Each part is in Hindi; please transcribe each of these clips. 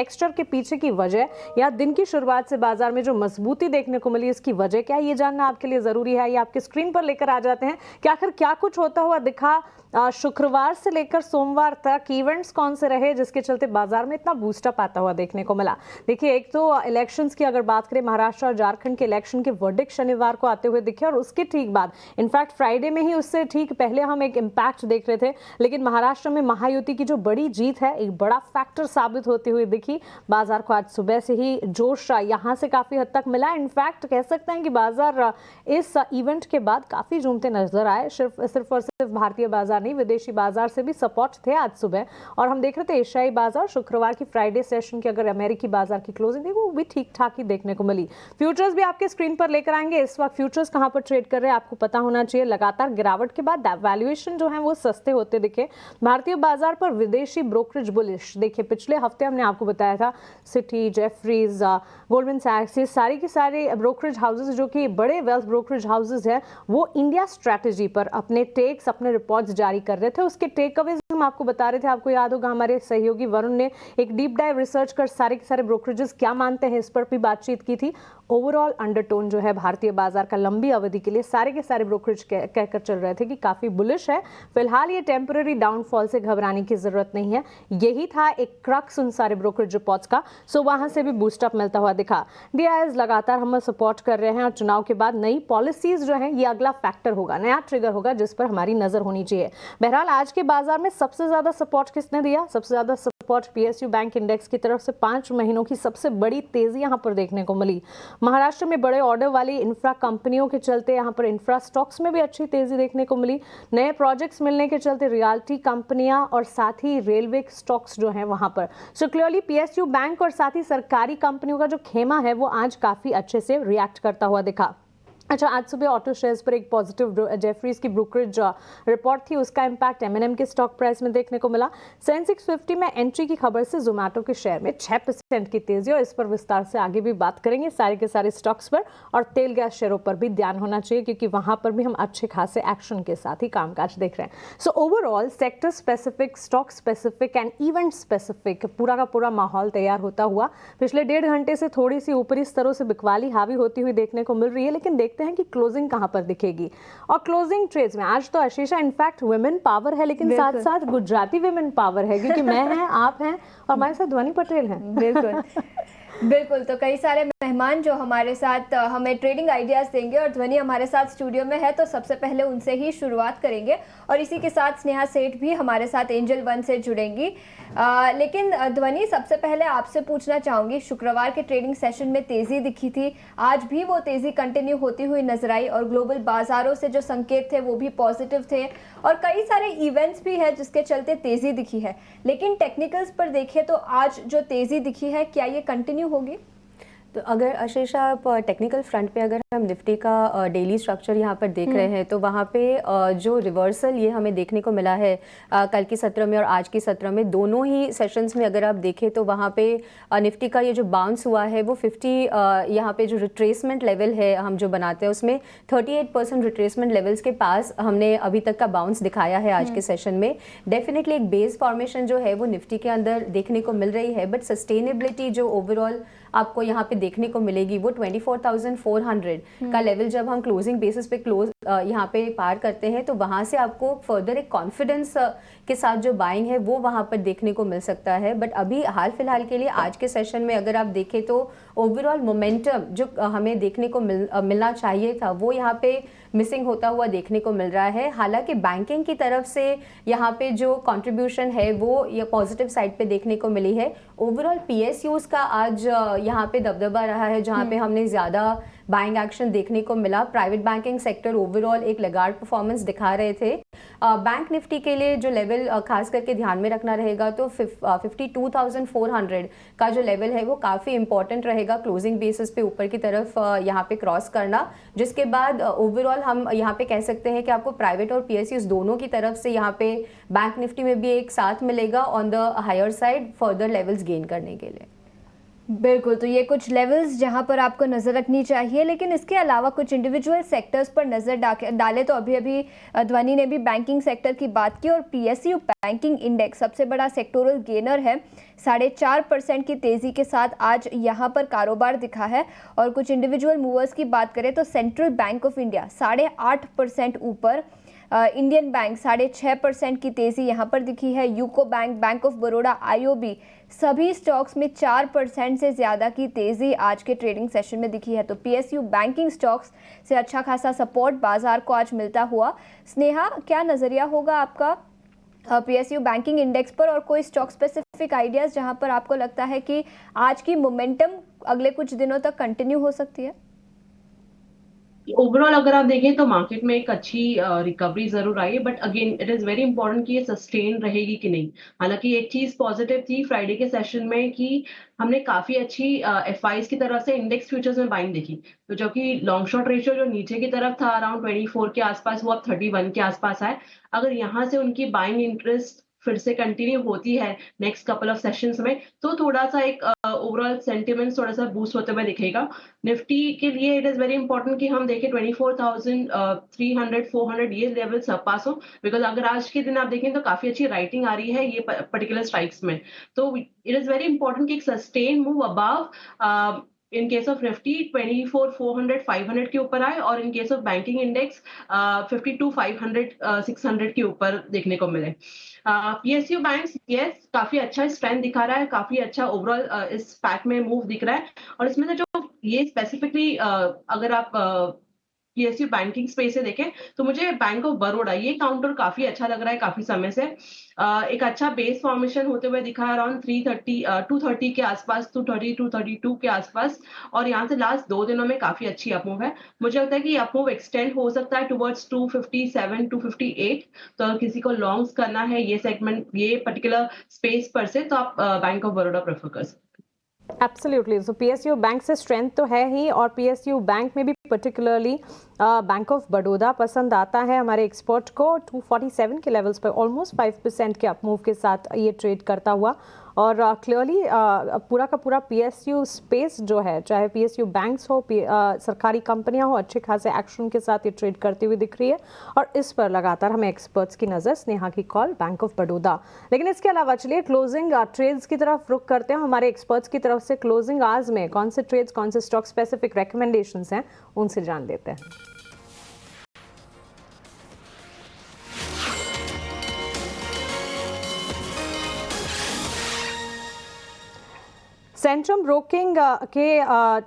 टेक्सचर के पीछे की वजह या दिन की शुरुआत से बाजार में जो मजबूती देखने को मिली इसकी वजह क्या है, ये जानना आपके लिए जरूरी है। ये आपके स्क्रीन पर लेकर आ जाते हैं कि आखिर क्या कुछ होता हुआ दिखा शुक्रवार से लेकर सोमवार तक, इवेंट्स कौन से रहे जिसके चलते बाजार में इतना बूस्टअप आता हुआ देखने को मिला। देखिए, एक तो इलेक्शंस की अगर बात करें, महाराष्ट्र और झारखंड के इलेक्शन के वर्डिक्ट शनिवार को आते हुए दिखे और उसके ठीक बाद, इनफैक्ट फ्राइडे में ही उससे ठीक पहले हम एक इम्पैक्ट देख रहे थे, लेकिन महाराष्ट्र में महायुति की जो बड़ी जीत है एक बड़ा फैक्टर साबित होती हुई दिखी। बाजार को आज सुबह से ही जोश यहां से काफी हद तक मिला। इनफैक्ट कह सकते हैं कि बाजार इस इवेंट के बाद काफी झूमते नजर आए। सिर्फ और सिर्फ भारतीय बाजार नहीं, विदेशी बाजार से भी सपोर्ट थे आज सुबह। और हम देख रहे थे एशियाई बाजार, शुक्रवार की फ्राइडे सेशन की अगर अमेरिकी बाजार की क्लोजिंग देखो, वो भी ठीक ठाक ही देखने को मिली। फ्यूचर्स भी आपके स्क्रीन पर लेकर आएंगे। इस वक्त फ्यूचर्स कहां पर ट्रेड कर रहे हैं आपको पता होना चाहिए। लगातार गिरावट के बाद वैल्यूएशन जो है वो सस्ते होते दिखे भारतीय बाजार पर। विदेशी ब्रोकरेज बुलिश, देखिए पिछले हफ्ते हमने आपको बताया था सिटी, जेफरीज, गोल्डमैन सैक्स, ये सारी के सारे ब्रोकरेज हाउसेज जो कि बड़े वेल्थ ब्रोकरेज हाउसेज हैं, वो इंडिया स्ट्रैटेजी पर अपने टेक्स, अपने रिपोर्ट्स जारी कर रहे थे। उसके टेक अवेज हम आपको बता रहे थे। आपको याद होगा हमारे सहयोगी वरुण ने एक डीप डाइव रिसर्च कर सारे के सारे ब्रोकरेजेस क्या मानते हैं इस पर भी बातचीत की थी। ओवरऑल अंडरटोन जो है भारतीय बाजार का लंबी अवधि के लिए सारे के सारे ब्रोकरेज कहकर चल रहे थे कि काफी बुलिश है। फिलहाल ये टेम्पररी डाउनफॉल से घबराने की जरूरत नहीं है। यही था एक क्रक्स उन सारे ब्रोकरेज रिपोर्ट्स का। सो वहां से भी बूस्टअप मिलता हुआ दिखा। डीआईएस लगातार हमें सपोर्ट कर रहे हैं और चुनाव के बाद नई पॉलिसीज जो है ये अगला फैक्टर होगा, नया ट्रिगर होगा जिस पर हमारी नजर होनी चाहिए। बहरहाल आज के बाजार में सबसे ज्यादा सपोर्ट किसने दिया? सबसे ज्यादा सपोर्ट पीएसयू बैंक इंडेक्स की तरफ से 5 महीनों की सबसे बड़ी तेजी यहां पर देखने को मिली। महाराष्ट्र में बड़े ऑर्डर वाली इंफ्रा कंपनियों के चलते यहां पर इंफ्रा स्टॉक्स में भी अच्छी तेजी देखने को मिली। नए प्रोजेक्ट्स मिलने के चलते रियल्टी कंपनियां और साथ ही रेलवे स्टॉक्स जो है वहां पर। सो क्लियरली पीएसयू बैंक और साथ ही सरकारी कंपनियों का जो खेमा है वो आज काफी अच्छे से रिएक्ट करता हुआ दिखा। अच्छा, आज सुबह ऑटो शेयर्स पर एक पॉजिटिव जेफरीज की ब्रोकरेज रिपोर्ट थी, उसका इंपैक्ट एमएनएम के स्टॉक प्राइस में देखने को मिला। सेंसेक्स 50 में एंट्री की खबर से जोमेटो के शेयर में 6% की तेजी, और इस पर विस्तार से आगे भी बात करेंगे सारे के सारे स्टॉक्स पर। और तेल गैस शेयरों पर भी ध्यान होना चाहिए क्योंकि वहां पर भी हम अच्छे खासे एक्शन के साथ ही कामकाज देख रहे हैं। So overall sector specific, stock specific and event specific पूरा का पूरा माहौल तैयार होता हुआ पिछले 1.5 घंटे से थोड़ी सी ऊपरी स्तरों से बिकवाली हावी होती हुई देखने को मिल रही है। लेकिन देखते हैं कि क्लोजिंग कहां पर दिखेगी। और क्लोजिंग ट्रेड्स में आज तो आशीषा इनफैक्ट वुमेन पावर है, लेकिन साथ साथ गुजराती वुमेन पावर है क्योंकि मैं हैं, आप हैं और हमारे साथ ध्वनि पटेल हैं। बिल्कुल बिल्कुल। तो कई सारे मेहमान जो हमारे साथ हमें ट्रेडिंग आइडियाज़ देंगे और ध्वनि हमारे साथ स्टूडियो में है, तो सबसे पहले उनसे ही शुरुआत करेंगे। और इसी के साथ स्नेहा सेठ भी हमारे साथ एंजल वन से जुड़ेंगी। लेकिन ध्वनि, सबसे पहले आपसे पूछना चाहूँगी, शुक्रवार के ट्रेडिंग सेशन में तेज़ी दिखी थी, आज भी वो तेज़ी कंटिन्यू होती हुई नजर आई और ग्लोबल बाज़ारों से जो संकेत थे वो भी पॉजिटिव थे और कई सारे इवेंट्स भी है जिसके चलते तेज़ी दिखी है। लेकिन टेक्निकल्स पर देखें तो आज जो तेज़ी दिखी है, क्या ये कंटिन्यू होगी? तो अगर आशीषा आप टेक्निकल फ्रंट पे अगर हम निफ्टी का डेली स्ट्रक्चर यहाँ पर देख रहे हैं तो वहाँ पे जो रिवर्सल ये हमें देखने को मिला है कल की सत्र में और आज की सत्र में, दोनों ही सेशंस में अगर आप देखें तो वहाँ पे निफ्टी का ये जो बाउंस हुआ है वो 50 यहाँ पे जो रिट्रेसमेंट लेवल है हम जो बनाते हैं उसमें 38% रिट्रेसमेंट लेवल्स के पास हमने अभी तक का बाउंस दिखाया है आज के सेशन में। डेफिनेटली एक बेस फॉर्मेशन जो है वो निफ्टी के अंदर देखने को मिल रही है, बट सस्टेनेबिलिटी जो ओवरऑल आपको यहाँ पे देखने को मिलेगी वो 24,400 का लेवल जब हम क्लोजिंग बेसिस पे यहाँ पे पार करते हैं तो वहाँ से आपको फर्दर एक कॉन्फिडेंस के साथ जो बाइंग है वो वहाँ पर देखने को मिल सकता है। बट अभी हाल फिलहाल के लिए आज के सेशन में अगर आप देखें तो ओवरऑल मोमेंटम जो हमें देखने को मिलना चाहिए था वो यहाँ पे मिसिंग होता हुआ देखने को मिल रहा है। हालांकि बैंकिंग की तरफ से यहाँ पे जो कंट्रीब्यूशन है वो ये पॉजिटिव साइड पे देखने को मिली है। ओवरऑल पीएसयूज का आज यहाँ पे दबदबा रहा है जहाँ पे हमने ज़्यादा बाइंग एक्शन देखने को मिला। प्राइवेट बैंकिंग सेक्टर ओवरऑल एक लगाड़ परफॉर्मेंस दिखा रहे थे। बैंक निफ्टी के लिए जो लेवल खास करके ध्यान में रखना रहेगा तो 52,400 का जो लेवल है वो काफ़ी इंपॉर्टेंट रहेगा क्लोजिंग बेसिस पे ऊपर की तरफ यहाँ पे क्रॉस करना, जिसके बाद ओवरऑल हम यहाँ पे कह सकते हैं कि आपको प्राइवेट और पीएसयूज दोनों की तरफ से यहाँ पे बैंक निफ्टी में भी एक साथ मिलेगा on the higher side further levels gain करने के लिए। बिल्कुल, तो ये कुछ लेवल्स जहाँ पर आपको नज़र रखनी चाहिए, लेकिन इसके अलावा कुछ इंडिविजुअल सेक्टर्स पर नज़र डालें तो अभी ध्वनि ने भी बैंकिंग सेक्टर की बात की और पीएसयू बैंकिंग इंडेक्स सबसे बड़ा सेक्टोरल गेनर है। 4.5% की तेज़ी के साथ आज यहाँ पर कारोबार दिखा है। और कुछ इंडिविजुअल मूवर्स की बात करें तो सेंट्रल बैंक ऑफ इंडिया 8.5% ऊपर, इंडियन बैंक 6.5% की तेज़ी यहाँ पर दिखी है। UCO bank, bank of Baroda, IOB सभी स्टॉक्स में 4% से ज़्यादा की तेज़ी आज के ट्रेडिंग सेशन में दिखी है। तो पीएसयू बैंकिंग स्टॉक्स से अच्छा खासा सपोर्ट बाजार को आज मिलता हुआ। स्नेहा, क्या नज़रिया होगा आपका पीएसयू बैंकिंग इंडेक्स पर, और कोई स्टॉक स्पेसिफिक आइडियाज़ जहां पर आपको लगता है कि आज की मोमेंटम अगले कुछ दिनों तक कंटिन्यू हो सकती है? ओवरऑल अगर आप देखें तो मार्केट में एक अच्छी रिकवरी जरूर आई है, but again it is very important कि ये सस्टेन रहेगी कि नहीं। हालांकि एक चीज पॉजिटिव थी फ्राइडे के सेशन में कि हमने काफी अच्छी एफआईज की तरफ से इंडेक्स फ्यूचर्स में बाइंग देखी। तो जो कि लॉन्ग शॉर्ट रेशियो जो नीचे की तरफ था अराउंड 24 के आसपास, वो अब 31 के आसपास है। अगर यहाँ से उनकी बाइंग इंटरेस्ट फिर से कंटिन्यू होती है नेक्स्ट कपल ऑफ सेशंस में, तो थोड़ा सा एक ओवरऑल सेंटिमेंट थोड़ा सा बूस्ट होते हुए दिखेगा। निफ्टी के लिए इट इज वेरी इंपॉर्टेंट कि हम देखें 24,300 400 ये लेवल सरपास हो, बिकॉज अगर आज के दिन आप देखें तो काफी अच्छी राइटिंग आ रही है ये पर्टिकुलर स्ट्राइक्स में। तो इट इज वेरी इंपॉर्टेंट कि एक sustain move above in case of Nifty 24,400 500 के ऊपर आए, और in case of banking index 52,500 600 के ऊपर देखने को मिले। पीएसयू बैंक्स यस काफी अच्छा स्ट्रेंथ दिखा रहा है, काफी अच्छा ओवरऑल इस पैक में मूव दिख रहा है। और इसमें से जो ये स्पेसिफिकली अगर आप पीएसयू बैंकिंग स्पेस से देखें तो मुझे बैंक ऑफ बड़ौदा ये काउंटर काफी अच्छा लग रहा है काफी समय से। एक अच्छा बेस फॉर्मेशन होते हुए दिखा है अराउंड 330 230 के आसपास, 230 232 के आसपास, और यहाँ से लास्ट 2 दिनों में काफी अच्छी अपमूव है। मुझे लगता है कि अपमूव एक्सटेंड हो सकता है टुवर्ड्स 257 258। तो अगर किसी को लॉन्ग्स करना है ये सेगमेंट ये पर्टिकुलर स्पेस पर से, तो आप बैंक ऑफ बड़ौदा प्रेफर कर सकते हैं। एब्सोल्युटली। सो पीएसयू बैंक से स्ट्रेंथ तो है ही, और पीएसयू बैंक में भी पर्टिकुलरली बैंक ऑफ बड़ौदा पसंद आता है हमारे एक्सपर्ट को। 247 के लेवल्स पर ऑलमोस्ट 5% के अपमूव के साथ ये ट्रेड करता हुआ, और क्लियरली पूरा का पूरा पीएसयू स्पेस जो है, चाहे पीएसयू बैंक्स हो, सरकारी कंपनियां हो, अच्छे खासे एक्शन के साथ ये ट्रेड करती हुई दिख रही है। और इस पर लगातार हमें एक्सपर्ट्स की नज़र, स्नेहा की कॉल बैंक ऑफ बड़ौदा। लेकिन इसके अलावा चलिए क्लोजिंग ट्रेड्स की तरफ रुख करते हैं। हमारे एक्सपर्ट्स की तरफ से क्लोजिंग आवर्स में कौन से ट्रेड्स, कौन से स्टॉक स्पेसिफिक रिकमेंडेशंस हैं, उनसे जान लेते हैं। सेंट्रम ब्रोकिंग के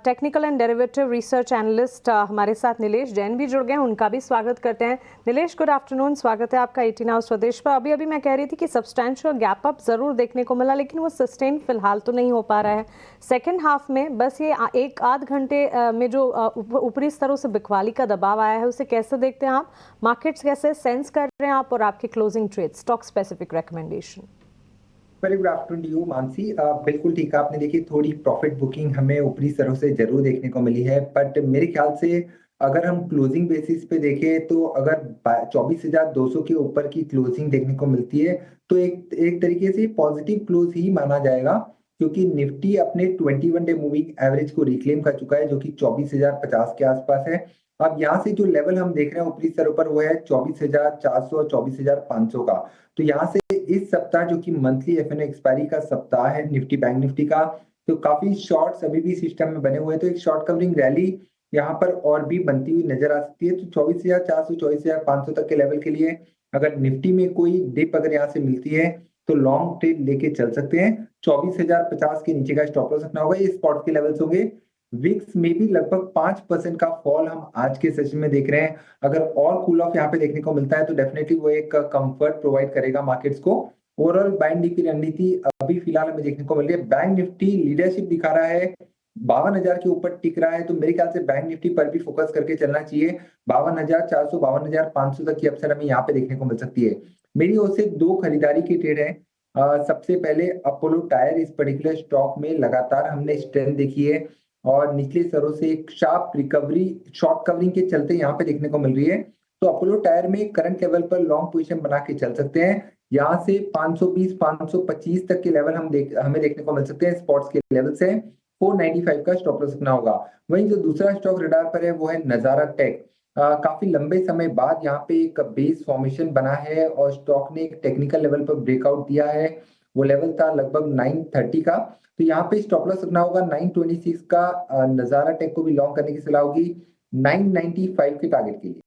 technical and derivative research analyst हमारे साथ नीलेश जैन भी जुड़ गए हैं, उनका भी स्वागत करते हैं। नीलेश, गुड आफ्टरनून, स्वागत है आपका 18 आवर्स स्वदेश पर। अभी मैं कह रही थी कि सब्सटैंशियल गैप अप जरूर देखने को मिला, लेकिन वो सस्टेन फिलहाल तो नहीं हो पा रहा है। सेकेंड हाफ में बस ये एक आध घंटे में जो ऊपरी स्तरों से बिकवाली का दबाव आया है, उसे कैसे देखते हैं आप? मार्केट्स कैसे सेंस कर रहे हैं आप, और आपके closing trade stock specific recommendation? Very good afternoon to you Mansi. बिल्कुल ठीक है, आपने देखी थोड़ी प्रॉफिट बुकिंग हमें ऊपरी स्तरों से जरूर देखने को मिली है, बट मेरे ख्याल से अगर हम क्लोजिंग बेसिस पे देखें तो अगर 24,200 के ऊपर की क्लोजिंग देखने को मिलती है तो एक तरीके से पॉजिटिव क्लोज ही माना जाएगा, क्योंकि निफ्टी अपने 21 डे मूविंग एवरेज को रिक्लेम कर चुका है जो कि 24,050 के आसपास है। अब यहाँ से जो लेवल हम देख रहे हैं ऊपरी स्तरों पर वो है 24,400 24,500 का। तो यहाँ से इस सप्ताह जो कि मंथली एफएनओ एक्सपायरी का सप्ताह है निफ्टी बैंक निफ्टी का, तो काफी शॉर्ट्स अभी भी सिस्टम में बने हुए हैं, तो एक शॉर्ट कवरिंग रैली यहाँ पर और भी बनती हुई नजर आ सकती है। तो 24,400 24,500 तक के लेवल के लिए अगर निफ्टी में कोई डिप अगर यहाँ से मिलती है तो लॉन्ग ट्रेड लेके चल सकते हैं। 24,050 के नीचे का स्टॉप लॉस रखना होगा, ये स्पॉट के लेवल्स होंगे। विक्स में भी लगभग 5% का फॉल हम आज के सेशन में देख रहे हैं। अगर और कूल ऑफ यहाँ पे देखने को मिलता है तो डेफिनेटली वो एक कंफर्ट प्रोवाइड करेगा मार्केट्स को। ओवरऑल बैंक निफ्टी रणनीति अभी फिलहाल हमें देखने को मिल रही है। बैंक निफ्टी लीडरशिप दिखा रहा है, 52,000 के ऊपर टिक रहा है, तो मेरे ख्याल से बैंक निफ्टी पर भी फोकस करके चलना चाहिए। 52,400 52,500 तक की अपसाइड हमें यहाँ पे देखने को मिल सकती है। मेरी ओर से 2 खरीदारी की ट्रेड है। सबसे पहले अपोलो टायर, इस पर्टिकुलर स्टॉक में लगातार हमने स्ट्रेंथ देखी है और निचले स्तरों से एक शार्प रिकवरी शॉर्ट कवरिंग के चलते यहाँ पे देखने को मिल रही है। तो अपोलो टायर में करंट लेवल पर लॉन्ग पोजीशन बना के चल सकते हैं। यहाँ से 520 525 तक के लेवल हमें देखने को मिल सकते हैं, स्पॉट्स के लेवल से। 495 का स्टॉप लॉस रखना होगा। वहीं जो दूसरा स्टॉक रडार पर है वो है नजारा टेक। काफी लंबे समय बाद यहाँ पे एक बेस फॉर्मेशन बना है और स्टॉक ने एक टेक्निकल लेवल पर ब्रेकआउट दिया है। वो लेवल था लगभग 930 का। तो यहाँ पे स्टॉप लॉस रखना होगा 926 का। नजारा टेक को भी लॉन्ग करने की सलाह होगी 995 के टारगेट के लिए।